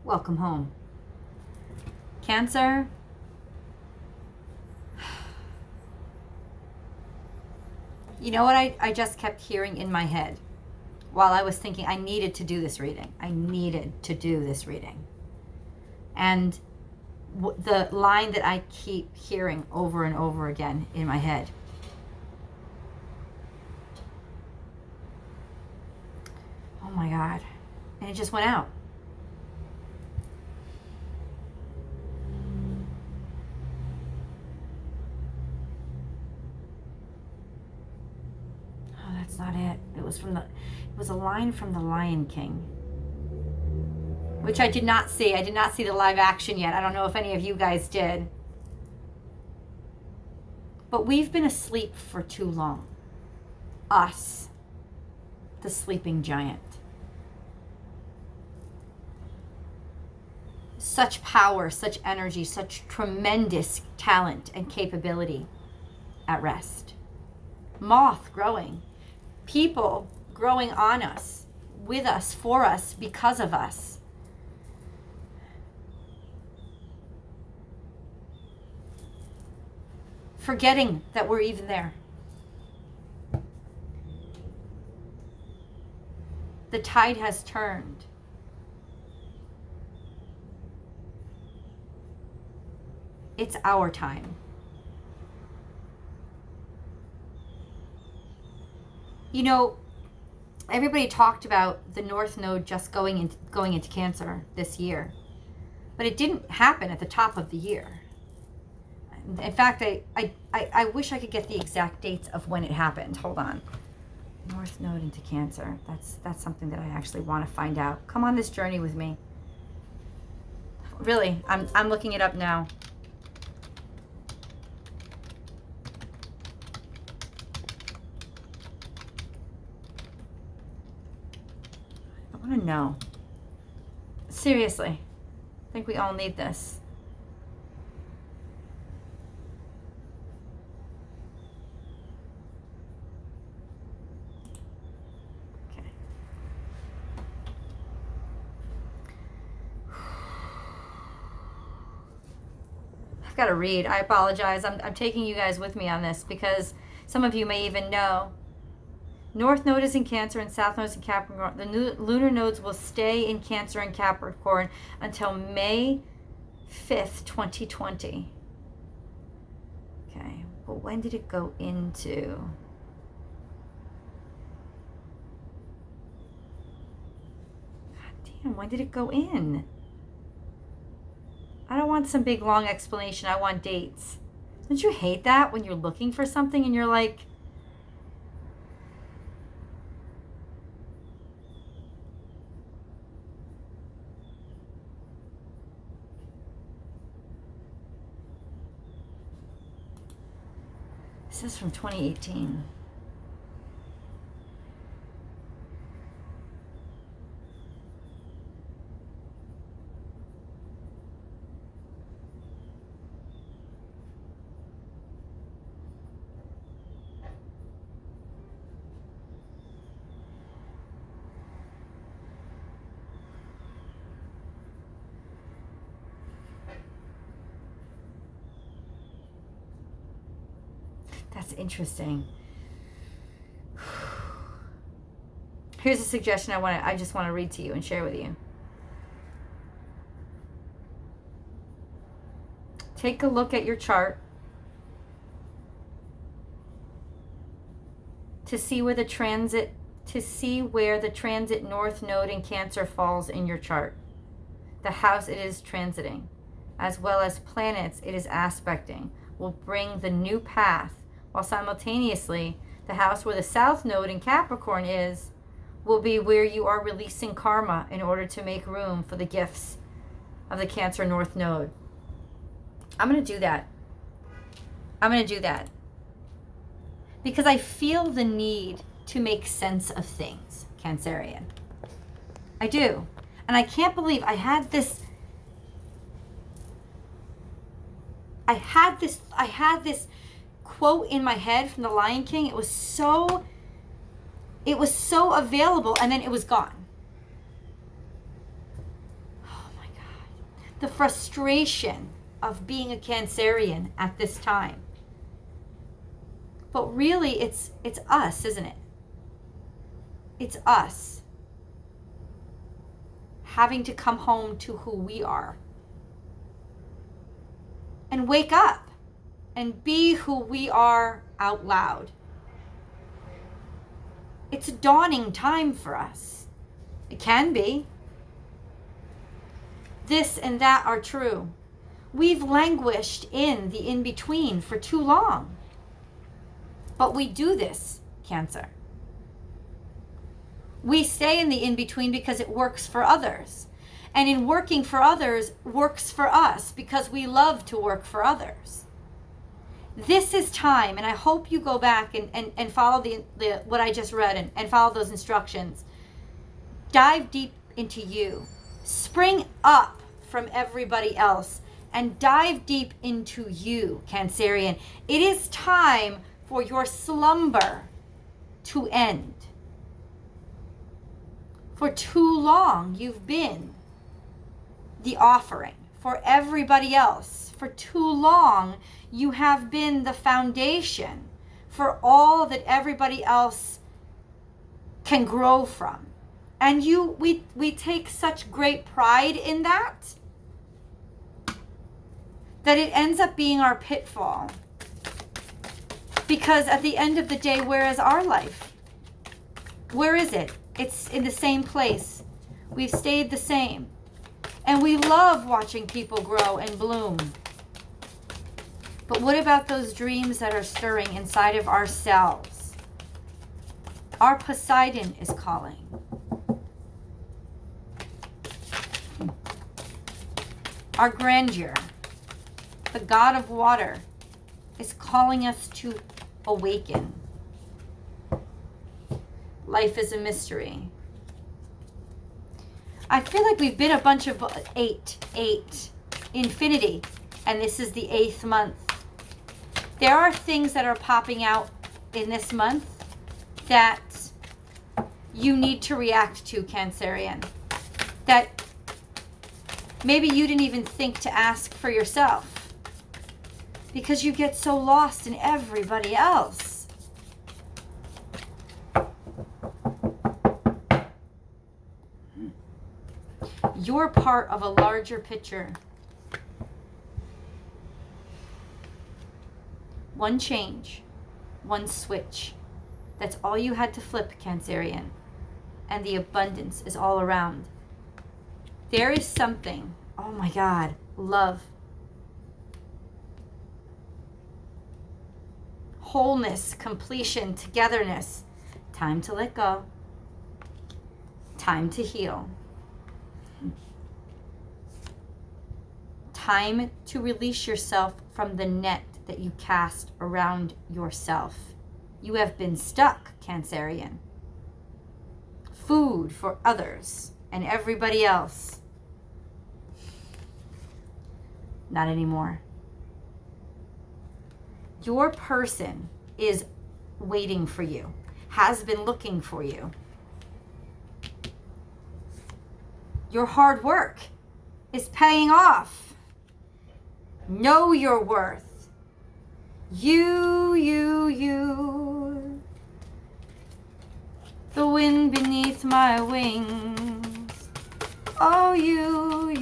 welcome home. Cancer, you know what I just kept hearing in my head while I was thinking I needed to do this reading. I needed to do this reading. And the line that I keep hearing over and over again in my head. Oh my God. And it just went out. Oh, that's not it. It was a line from The Lion King, which I did not see. I did not see the live action yet. I don't know if any of you guys did. But we've been asleep for too long. Us, the sleeping giant. Such power, such energy, such tremendous talent and capability at rest. Moth growing. People growing on us, with us, for us, because of us. Forgetting that we're even there. The tide has turned. It's our time. You know, everybody talked about the North Node just going into Cancer this year, but it didn't happen at the top of the year. In fact, I wish I could get the exact dates of when it happened. Hold on. North Node into Cancer. That's something that I actually want to find out. Come on this journey with me. Really, I'm looking it up now. I want to know. Seriously. I think we all need this. Okay. I've got to read. I apologize. I'm taking you guys with me on this because some of you may even know. North Node is in Cancer and South Node is in Capricorn. The lunar nodes will stay in Cancer and Capricorn until May 5th, 2020. Okay, but when did it go into? God damn, when did it go in? I don't want some big long explanation. I want dates. Don't you hate that when you're looking for something and you're like, this is from 2018. That's interesting. Here's a suggestion I just want to read to you and share with you. Take a look at your chart to see where the transit North Node in Cancer falls in your chart. The house it is transiting, as well as planets it is aspecting, will bring the new path, while simultaneously the house where the South Node in Capricorn is will be where you are releasing karma in order to make room for the gifts of the Cancer North Node. I'm going to do that. Because I feel the need to make sense of things, Cancerian. I do. And I can't believe I had this quote in my head from The Lion King. It was so available, and then it was gone. Oh my God. the frustration of being a Cancerian at this time. But really, it's us, isn't it? It's us having to come home to who we are and wake up and be who we are out loud. It's a dawning time for us. It can be. This and that are true. We've languished in the in-between for too long. But we do this, Cancer. We stay in the in-between because it works for others. And in working for others, works for us because we love to work for others. This is time, and I hope you go back and follow the what I just read and follow those instructions. Dive deep into you. Spring up from everybody else and dive deep into you, Cancerian. It is time for your slumber to end. For too long, you've been the offering for everybody else. For too long, you have been the foundation for all that everybody else can grow from. And we take such great pride in that it ends up being our pitfall. Because at the end of the day, where is our life? Where is it? It's in the same place. We've stayed the same. And we love watching people grow and bloom. But what about those dreams that are stirring inside of ourselves? Our Poseidon is calling. Our grandeur, the god of water, is calling us to awaken. Life is a mystery. I feel like we've been a bunch of eight, infinity, and this is the 8th month. There are things that are popping out in this month that you need to react to, Cancerian. That maybe you didn't even think to ask for yourself because you get so lost in everybody else. You're part of a larger picture. One change, one switch. That's all you had to flip, Cancerian. And the abundance is all around. There is something, oh my God, love. Wholeness, completion, togetherness. Time to let go. Time to heal. Time to release yourself from the net that you cast around yourself. You have been stuck, Cancerian. Food for others and everybody else. Not anymore. Your person is waiting for you, has been looking for you. Your hard work is paying off. Know your worth. You. The wind beneath my wings. Oh, you.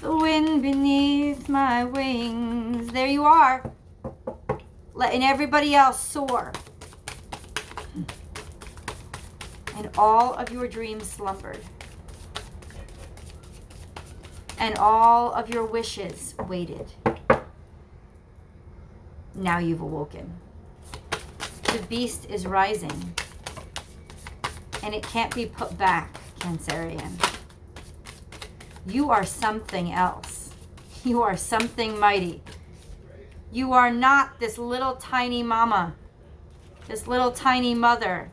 The wind beneath my wings. There you are. Letting everybody else soar. And all of your dreams slumbered. And all of your wishes waited. Now you've awoken. The beast is rising. And it can't be put back, Cancerian. You are something else. You are something mighty. You are not this little tiny mama, this little tiny mother,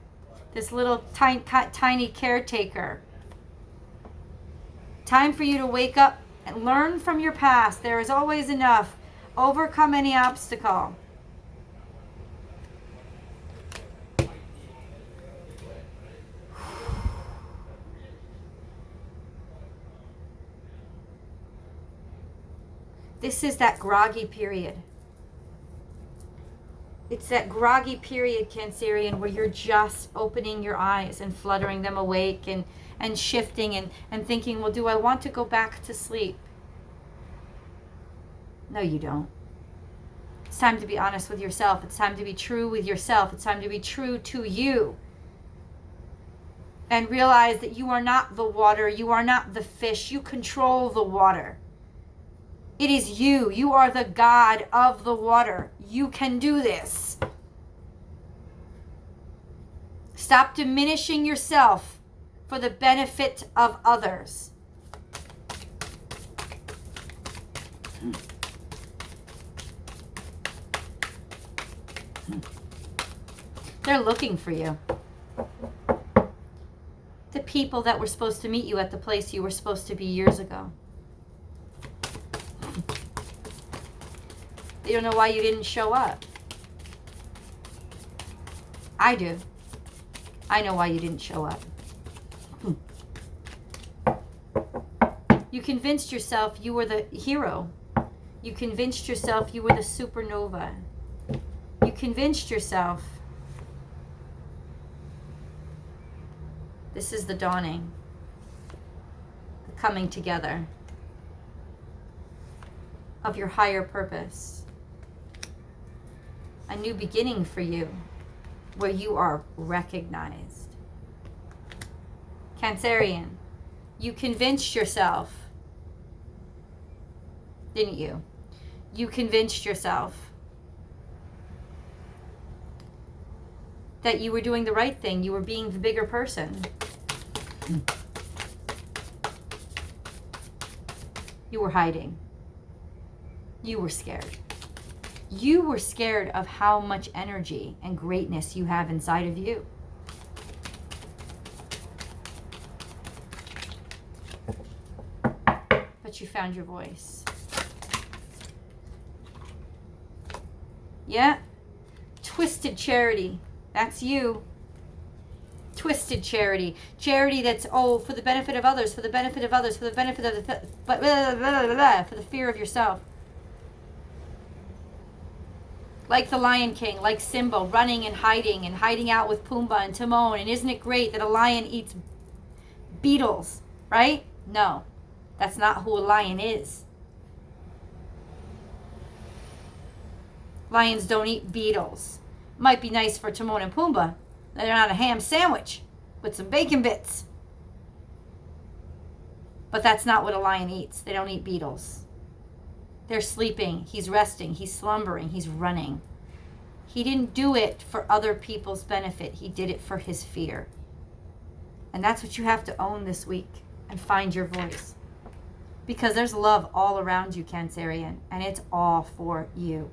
this little tiny caretaker. Time for you to wake up and learn from your past. There is always enough. Overcome any obstacle. This is that groggy period. It's that groggy period, Cancerian, where you're just opening your eyes and fluttering them awake and shifting and thinking, well, do I want to go back to sleep? No, you don't. It's time to be honest with yourself. It's time to be true with yourself. It's time to be true to you. And realize that you are not the water. You are not the fish. You control the water. It is you. You are the God of the water. You can do this. Stop diminishing yourself for the benefit of others. They're looking for you. The people that were supposed to meet you at the place you were supposed to be years ago. They don't know why you didn't show up. I do. I know why you didn't show up. You convinced yourself you were the hero. You convinced yourself you were the supernova. You convinced yourself this is the dawning, the coming together of your higher purpose. A new beginning for you where you are recognized. Cancerian, you convinced yourself, didn't you? You convinced yourself that you were doing the right thing. You were being the bigger person. You were hiding. You were scared. You were scared of how much energy and greatness you have inside of you. But you found your voice. Yeah. Twisted charity. That's you. Twisted charity. Charity that's, for the benefit of others, for the benefit of others, for the benefit of the, for the fear of yourself. Like the Lion King, like Simba, running and hiding out with Pumbaa and Timon. And isn't it great that a lion eats beetles, right? No, that's not who a lion is. Lions don't eat beetles. Might be nice for Timon and Pumbaa. They're on a ham sandwich with some bacon bits. But that's not what a lion eats. They don't eat beetles. They're sleeping. He's resting. He's slumbering. He's running. He didn't do it for other people's benefit. He did it for his fear. And that's what you have to own this week and find your voice. Because there's love all around you, Cancerian, and it's all for you.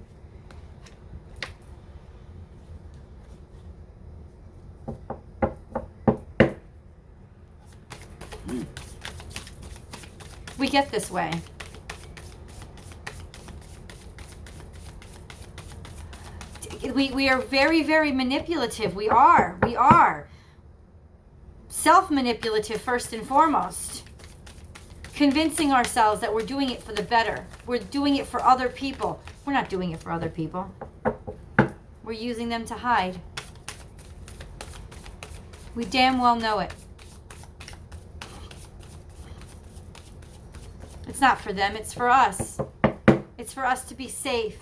We get this way. We are very, very manipulative. We are. Self-manipulative first and foremost. Convincing ourselves that we're doing it for the better. We're doing it for other people. We're not doing it for other people. We're using them to hide. We damn well know it. It's not for them, it's for us. It's for us to be safe.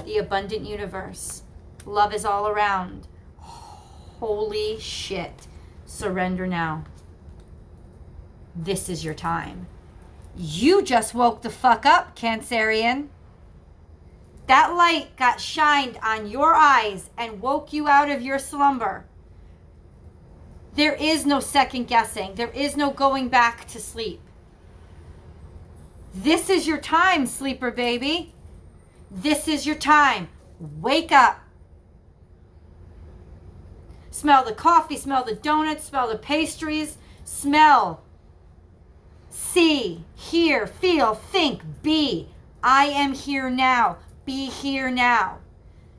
The abundant universe. Love is all around. Holy shit. Surrender now. This is your time. You just woke the fuck up, Cancerian. That light got shined on your eyes and woke you out of your slumber. There is no second guessing. There is no going back to sleep. This is your time, sleeper baby. This is your time. Wake up. Smell the coffee, smell the donuts, smell the pastries. Smell, see, hear, feel, think, be. I am here now. Be here now.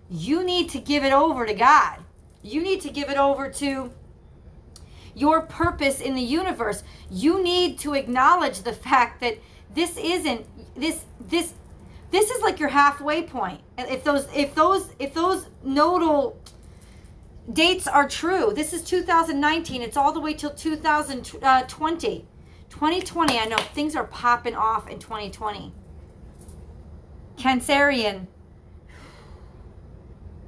You need to give it over to God. You need to give it over to your purpose in the universe. You need to acknowledge the fact that This isn't this is like your halfway point. If those nodal dates are true, this is 2019. It's all the way till 2020. 2020, I know things are popping off in 2020. Cancerian,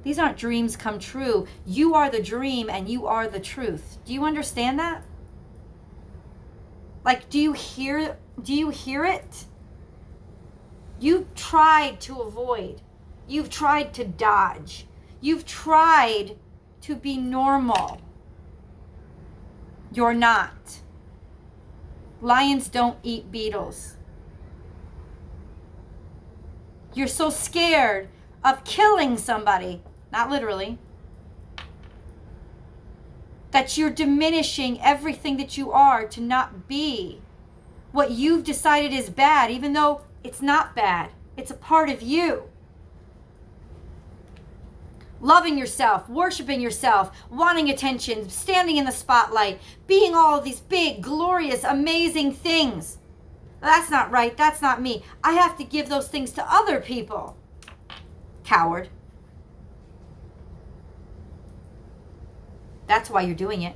these aren't dreams come true. You are the dream and you are the truth. Do you understand that? Like, do you hear it? You've tried to avoid. You've tried to dodge. You've tried to be normal. You're not. Lions don't eat beetles. You're so scared of killing somebody, not literally, that you're diminishing everything that you are to not be what you've decided is bad, even though it's not bad. It's a part of you. Loving yourself, worshiping yourself, wanting attention, standing in the spotlight, being all of these big, glorious, amazing things. That's not right. That's not me. I have to give those things to other people. Coward. That's why you're doing it.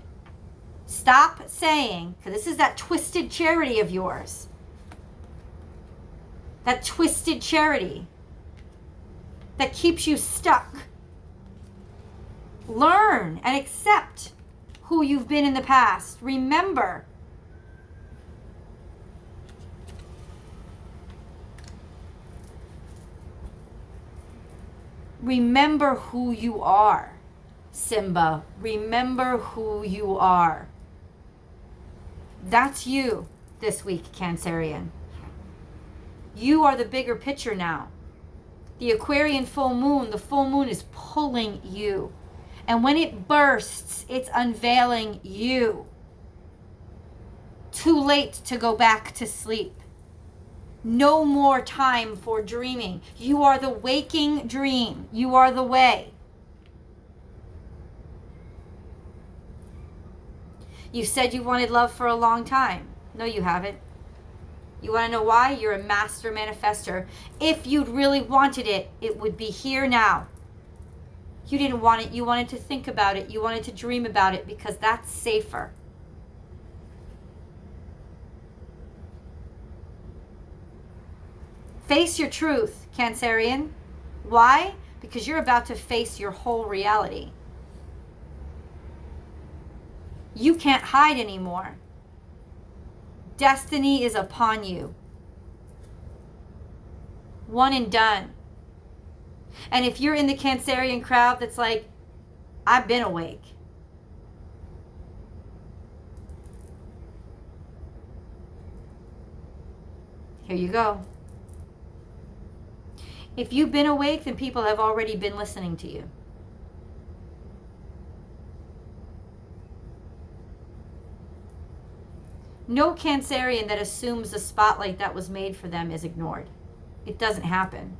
Stop saying, because this is that twisted charity of yours. That twisted charity that keeps you stuck. Learn and accept who you've been in the past. Remember. Remember who you are, Simba. Remember who you are. That's you this week, Cancerian. You are the bigger picture now. The Aquarian full moon, the full moon is pulling you. And when it bursts, it's unveiling you. Too late to go back to sleep. No more time for dreaming. You are the waking dream. You are the way. You said you wanted love for a long time. No, you haven't. You want to know why? You're a master manifester. If you'd really wanted it, it would be here now. You didn't want it. You wanted to think about it. You wanted to dream about it because that's safer. Face your truth, Cancerian. Why? Because you're about to face your whole reality. You can't hide anymore. Destiny is upon you. One and done. And if you're in the Cancerian crowd that's like, I've been awake. Here you go. If you've been awake, then people have already been listening to you. No Cancerian that assumes the spotlight that was made for them is ignored. It doesn't happen.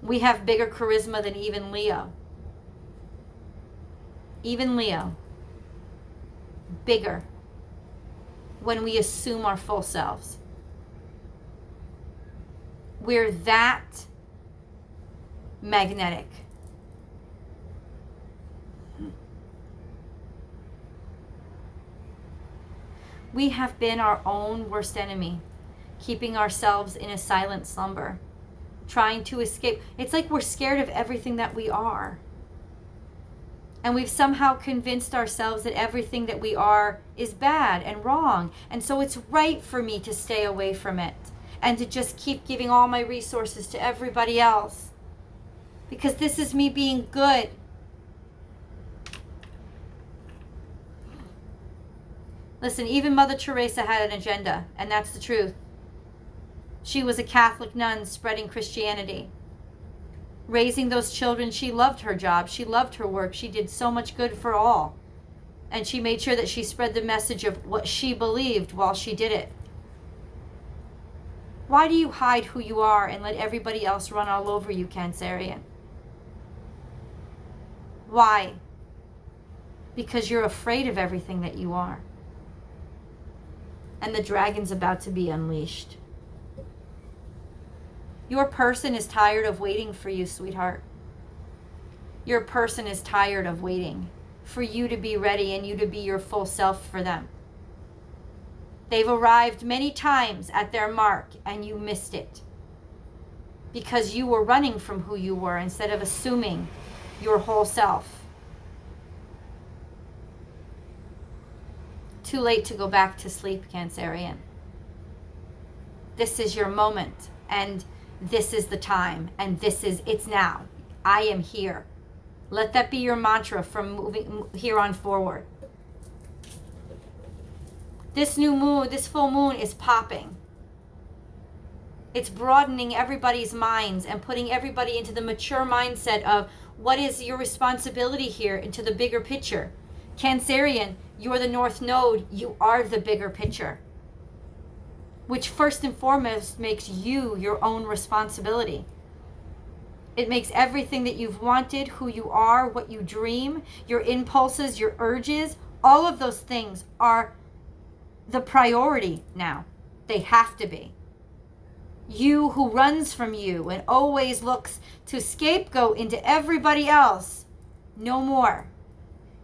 We have bigger charisma than even Leo. Even Leo. Bigger. When we assume our full selves. We're that magnetic. We have been our own worst enemy, keeping ourselves in a silent slumber, trying to escape. It's like we're scared of everything that we are. And we've somehow convinced ourselves that everything that we are is bad and wrong. And so it's right for me to stay away from it and to just keep giving all my resources to everybody else. Because this is me being good. Listen, even Mother Teresa had an agenda, and that's the truth. She was a Catholic nun spreading Christianity. Raising those children, she loved her job. She loved her work. She did so much good for all. And she made sure that she spread the message of what she believed while she did it. Why do you hide who you are and let everybody else run all over you, Cancerian? Why? Because you're afraid of everything that you are. And the dragon's about to be unleashed. Your person is tired of waiting for you, sweetheart. Your person is tired of waiting for you to be ready and you to be your full self for them. They've arrived many times at their mark and you missed it because you were running from who you were instead of assuming your whole self. Too late to go back to sleep, Cancerian. This is your moment, and this is the time, and it's now. I am here. Let that be your mantra from moving here on forward. This new moon, this full moon is popping. It's broadening everybody's minds and putting everybody into the mature mindset of what is your responsibility here into the bigger picture. Cancerian, you're the North Node. You are the bigger picture, which first and foremost makes you your own responsibility. It makes everything that you've wanted, who you are, what you dream, your impulses, your urges, all of those things are the priority now. They have to be. You who runs from you and always looks to scapegoat into everybody else, no more.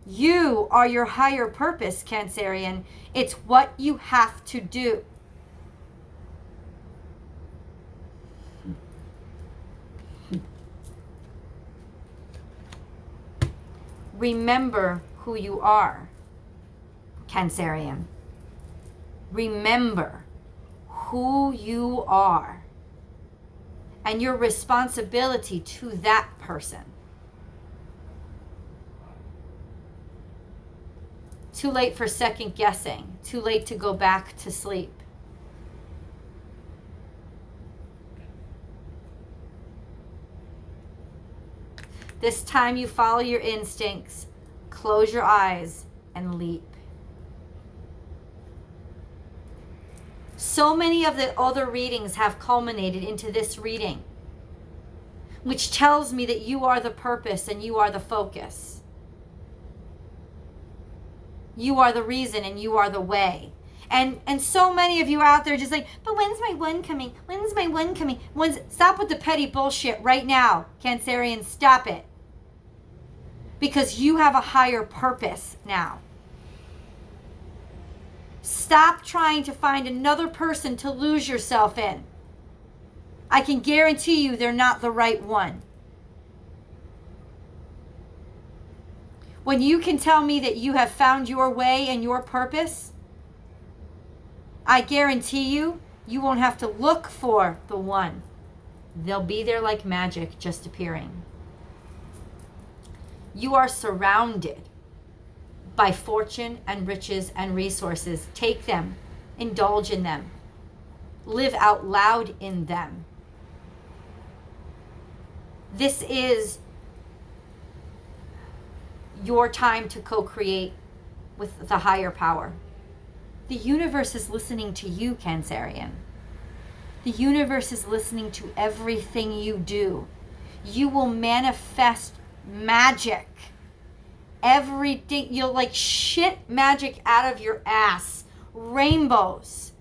You are your higher purpose, Cancerian. It's what you have to do. Remember who you are, Cancerian. Remember who you are and your responsibility to that person. Too late for second guessing. Too late to go back to sleep. This time you follow your instincts, close your eyes, and leap. So many of the other readings have culminated into this reading, which tells me that you are the purpose and you are the focus. You are the reason and you are the way. And so many of you out there just like, but when's my one coming? When's my one coming? Stop with the petty bullshit right now, Cancerian. Stop it. Because you have a higher purpose now. Stop trying to find another person to lose yourself in. I can guarantee you they're not the right one. When you can tell me that you have found your way and your purpose, I guarantee you, you won't have to look for the one. They'll be there like magic, just appearing. You are surrounded by fortune and riches and resources. Take them, indulge in them, live out loud in them. This is your time to co-create with the higher power. The universe is listening to you, Cancerian. The universe is listening to everything you do. You will manifest magic. Everything, you'll like shit magic out of your ass. Rainbows.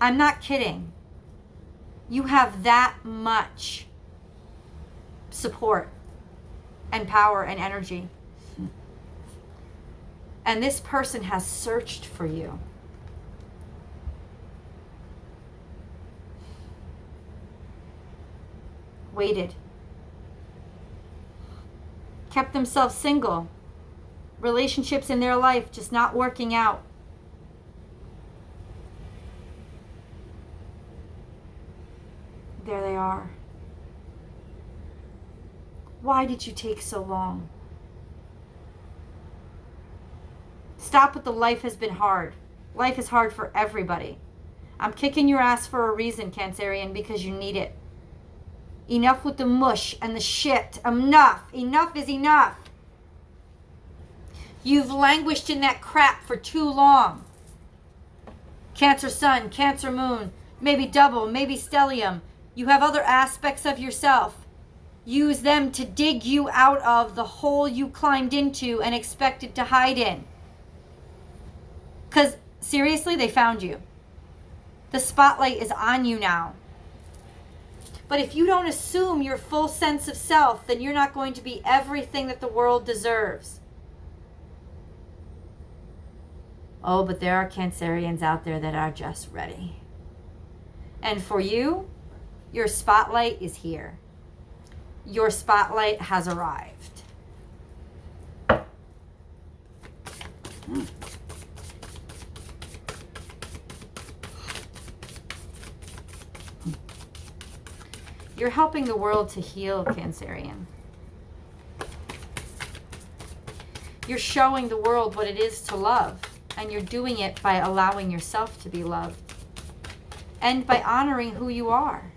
I'm not kidding. You have that much support and power and energy. And this person has searched for you. Waited. Kept themselves single. Relationships in their life just not working out. There they are. Why did you take so long? Stop with the life has been hard. Life is hard for everybody. I'm kicking your ass for a reason, Cancerian, because you need it. Enough with the mush and the shit. Enough. Enough is enough. You've languished in that crap for too long. Cancer sun, Cancer moon, maybe double, maybe stellium. You have other aspects of yourself. Use them to dig you out of the hole you climbed into and expected to hide in. Because Seriously, they found you. The spotlight is on you now. But if you don't assume your full sense of self, then you're not going to be everything that the world deserves. Oh, but there are Cancerians out there that are just ready. And for you, your spotlight is here. Your spotlight has arrived. You're helping the world to heal, Cancerian. You're showing the world what it is to love, and you're doing it by allowing yourself to be loved and by honoring who you are.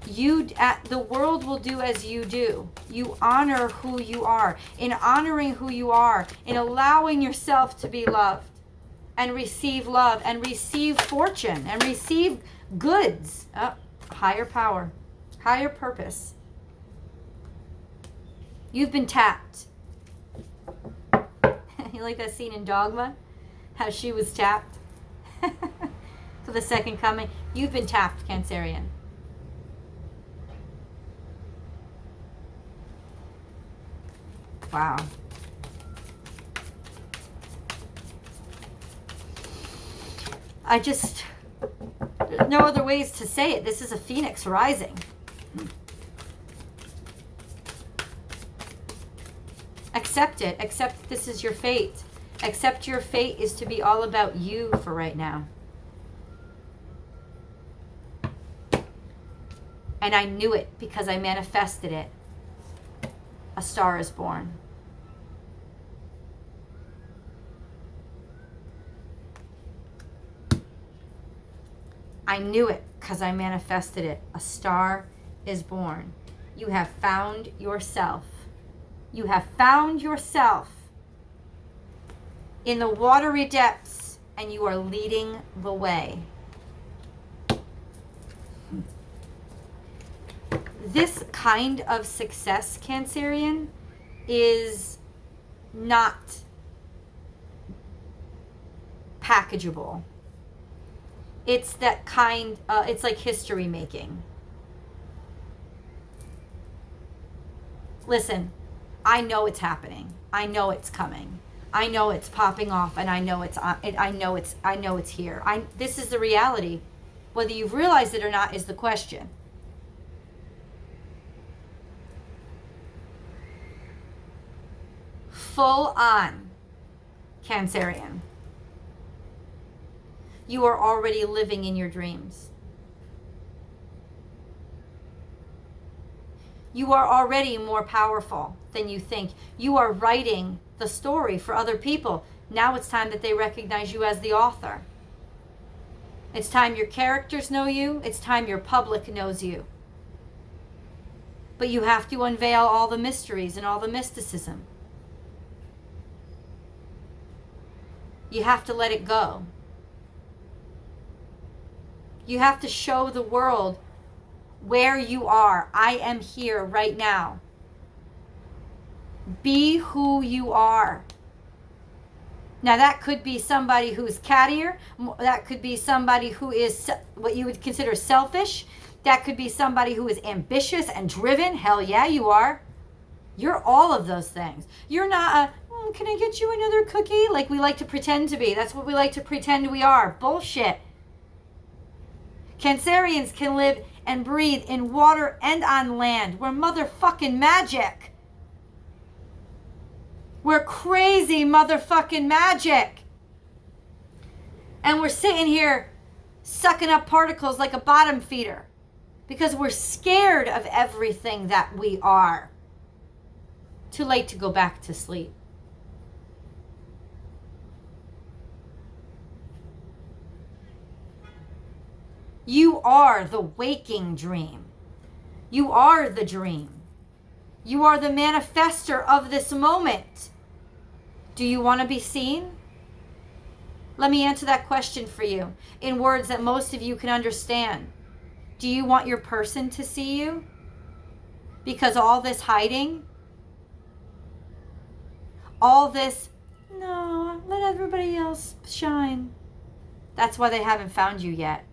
The world will do as you do. You honor who you are. In honoring who you are, in allowing yourself to be loved and receive love and receive fortune and receive goods, higher power, higher purpose. You've been tapped. You like that scene in Dogma? How she was tapped for the second coming? You've been tapped, Cancerian. Wow. There's no other ways to say it. This is a phoenix rising. Accept it. Accept this is your fate. Accept your fate is to be all about you for right now. And I knew it because I manifested it. A star is born. I knew it because I manifested it. A star is born. You have found yourself. You have found yourself in the watery depths, and you are leading the way. This kind of success, Cancerian, is not packageable. It's that kind, it's like history making. Listen, I know it's happening. I know it's coming. I know it's popping off, and I know it's here. This is the reality. Whether you've realized it or not is the question. Full on, Cancerian. You are already living in your dreams. You are already more powerful than you think. You are writing the story for other people. Now it's time that they recognize you as the author. It's time your characters know you. It's time your public knows you. But you have to unveil all the mysteries and all the mysticism. You have to let it go. You have to show the world where you are. I am here right now. Be who you are. Now that could be somebody who's cattier. That could be somebody who is what you would consider selfish. That could be somebody who is ambitious and driven. Hell yeah, you are. You're all of those things. You're not can I get you another cookie? Like we like to pretend to be. That's what we like to pretend we are. Bullshit. Cancerians can live and breathe in water and on land. We're motherfucking magic. We're crazy motherfucking magic. And we're sitting here sucking up particles like a bottom feeder because we're scared of everything that we are. Too late to go back to sleep. You are the waking dream. You are the dream. You are the manifester of this moment. Do you want to be seen? Let me answer that question for you in words that most of you can understand. Do you want your person to see you? Because all this hiding, all this No, let everybody else shine. That's why they haven't found you yet.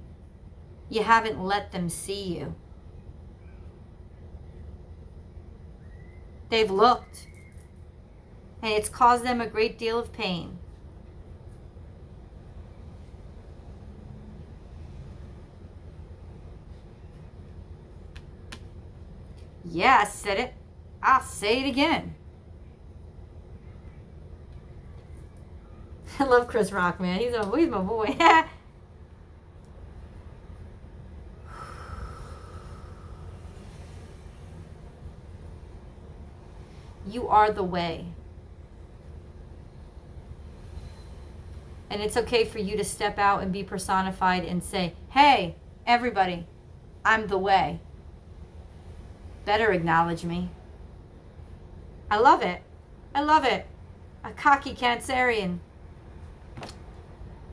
You haven't let them see you. They've looked, and it's caused them a great deal of pain. Yeah, I said it. I'll say it again. I love Chris Rock, man. He's my boy. You are the way. And it's okay for you to step out and be personified and say, hey, everybody, I'm the way. Better acknowledge me. I love it. I love it. A cocky Cancerian.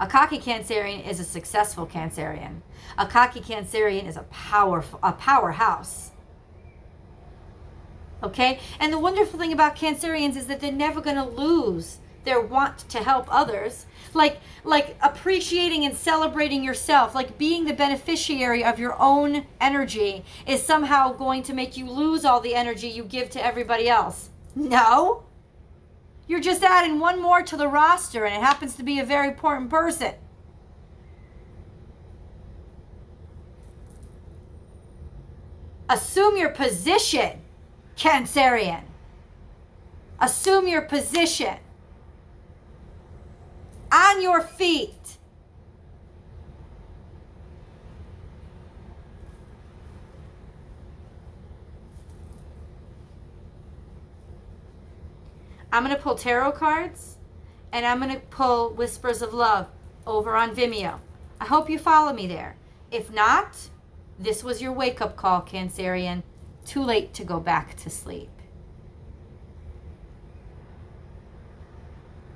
A cocky Cancerian is a successful Cancerian. A cocky Cancerian is a powerhouse. Okay? And the wonderful thing about Cancerians is that they're never going to lose their want to help others. Like appreciating and celebrating yourself, like being the beneficiary of your own energy is somehow going to make you lose all the energy you give to everybody else. No. You're just adding one more to the roster, and it happens to be a very important person. Assume your position, Cancerian. Assume your position. On your feet. I'm going to pull tarot cards, and I'm going to pull Whispers of Love over on Vimeo. I hope you follow me there. If not, this was your wake-up call, Cancerian. Too late to go back to sleep.